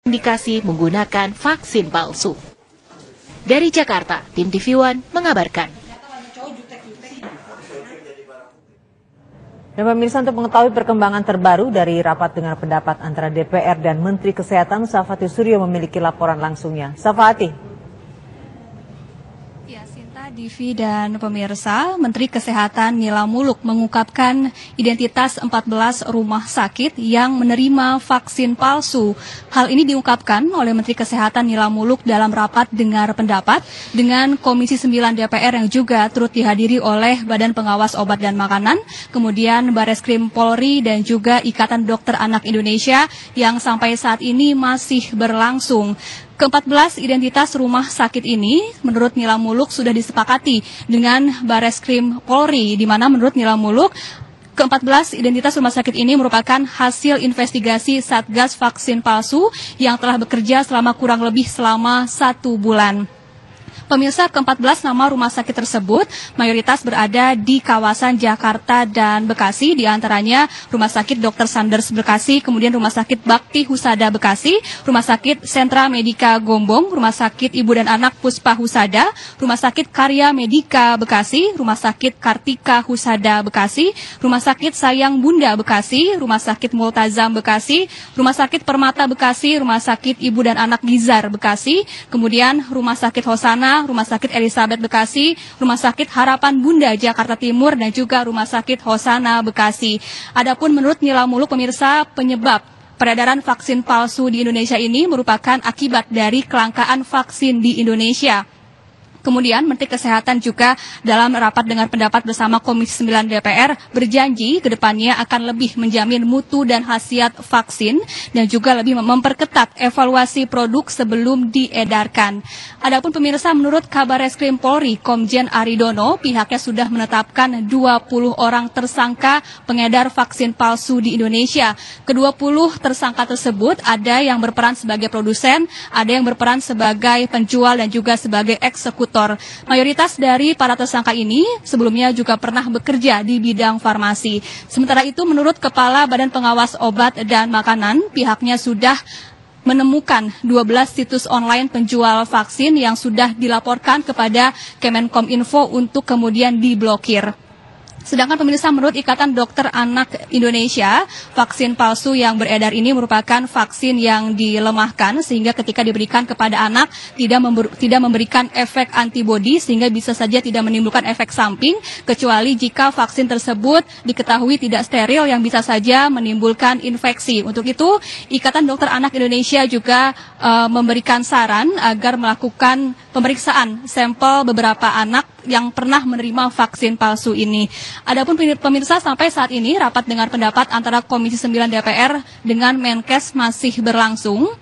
indikasi menggunakan vaksin palsu. Dari Jakarta, tim TV One mengabarkan. Dan pemirsa, untuk mengetahui perkembangan terbaru dari rapat dengar pendapat antara DPR dan Menteri Kesehatan, Safati Suryo memiliki laporan langsungnya. Safati. Ya, Sinta, Divi, dan pemirsa, Menteri Kesehatan Nila Muluk mengungkapkan identitas 14 rumah sakit yang menerima vaksin palsu. Hal ini diungkapkan oleh Menteri Kesehatan Nila Muluk dalam rapat dengar pendapat dengan Komisi 9 DPR yang juga turut dihadiri oleh Badan Pengawas Obat dan Makanan, kemudian Bareskrim Polri dan juga Ikatan Dokter Anak Indonesia yang sampai saat ini masih berlangsung. Ke-14 identitas rumah sakit ini menurut Nila Muluk sudah disepakati dengan Bareskrim Polri, di mana menurut Nila Muluk ke-14 identitas rumah sakit ini merupakan hasil investigasi Satgas Vaksin Palsu yang telah bekerja selama kurang lebih 1 bulan. Pemirsa, ke-14 nama rumah sakit tersebut mayoritas berada di kawasan Jakarta dan Bekasi, di antaranya Rumah Sakit Dr. Sanders Bekasi, kemudian Rumah Sakit Bakti Husada Bekasi, Rumah Sakit Sentra Medika Gombong, Rumah Sakit Ibu dan Anak Puspa Husada, Rumah Sakit Karya Medika Bekasi, Rumah Sakit Kartika Husada Bekasi, Rumah Sakit Sayang Bunda Bekasi, Rumah Sakit Multazam Bekasi, Rumah Sakit Permata Bekasi, Rumah Sakit Ibu dan Anak Gizar Bekasi, kemudian Rumah Sakit Hosana, Rumah Sakit Elizabeth Bekasi, Rumah Sakit Harapan Bunda Jakarta Timur, dan juga Rumah Sakit Hosana Bekasi. Adapun menurut Nila Muluk, pemirsa, penyebab peredaran vaksin palsu di Indonesia ini merupakan akibat dari kelangkaan vaksin di Indonesia. Kemudian Menteri Kesehatan juga dalam rapat dengar pendapat bersama Komisi 9 DPR berjanji ke depannya akan lebih menjamin mutu dan khasiat vaksin dan juga lebih memperketat evaluasi produk sebelum diedarkan. Adapun pemirsa, menurut Kabar Reskrim Polri, Komjen Aridono, pihaknya sudah menetapkan 20 orang tersangka pengedar vaksin palsu di Indonesia. Ke-20 tersangka tersebut ada yang berperan sebagai produsen, ada yang berperan sebagai penjual dan juga sebagai eksekutor. Mayoritas dari para tersangka ini sebelumnya juga pernah bekerja di bidang farmasi. Sementara itu, menurut Kepala Badan Pengawas Obat dan Makanan, pihaknya sudah menemukan 12 situs online penjual vaksin yang sudah dilaporkan kepada Kemenkominfo untuk kemudian diblokir. Sedangkan pemirsa, menurut Ikatan Dokter Anak Indonesia, vaksin palsu yang beredar ini merupakan vaksin yang dilemahkan sehingga ketika diberikan kepada anak tidak memberikan efek antibodi sehingga bisa saja tidak menimbulkan efek samping kecuali jika vaksin tersebut diketahui tidak steril yang bisa saja menimbulkan infeksi. Untuk itu, Ikatan Dokter Anak Indonesia juga memberikan saran agar melakukan pemeriksaan sampel beberapa anak yang pernah menerima vaksin palsu ini. Adapun pemirsa, sampai saat ini rapat dengar pendapat antara Komisi 9 DPR dengan Menkes masih berlangsung.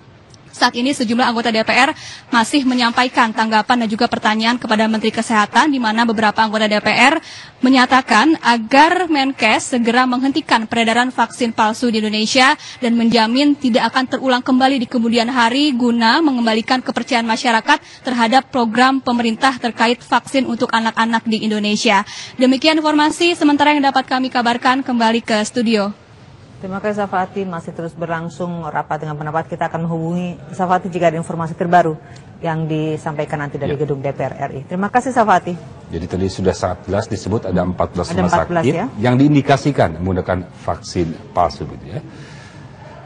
Saat ini sejumlah anggota DPR masih menyampaikan tanggapan dan juga pertanyaan kepada Menteri Kesehatan, di mana beberapa anggota DPR menyatakan agar Menkes segera menghentikan peredaran vaksin palsu di Indonesia dan menjamin tidak akan terulang kembali di kemudian hari guna mengembalikan kepercayaan masyarakat terhadap program pemerintah terkait vaksin untuk anak-anak di Indonesia. Demikian informasi sementara yang dapat kami kabarkan. Kembali ke studio. Terima kasih Safati, masih terus berlangsung rapat dengan pendapat. Kita akan menghubungi Safati jika ada informasi terbaru yang disampaikan nanti dari gedung DPR RI. Terima kasih Safati. Jadi tadi sudah sangat jelas disebut ada 14 rumah sakit ya, yang diindikasikan menggunakan vaksin palsu gitu ya.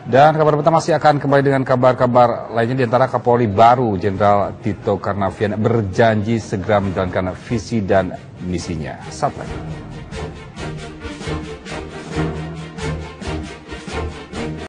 Dan kabar pertama masih akan kembali dengan kabar-kabar lainnya, di antara Kapolri baru Jenderal Tito Karnavian berjanji segera menjalankan visi dan misinya. Saat lagi.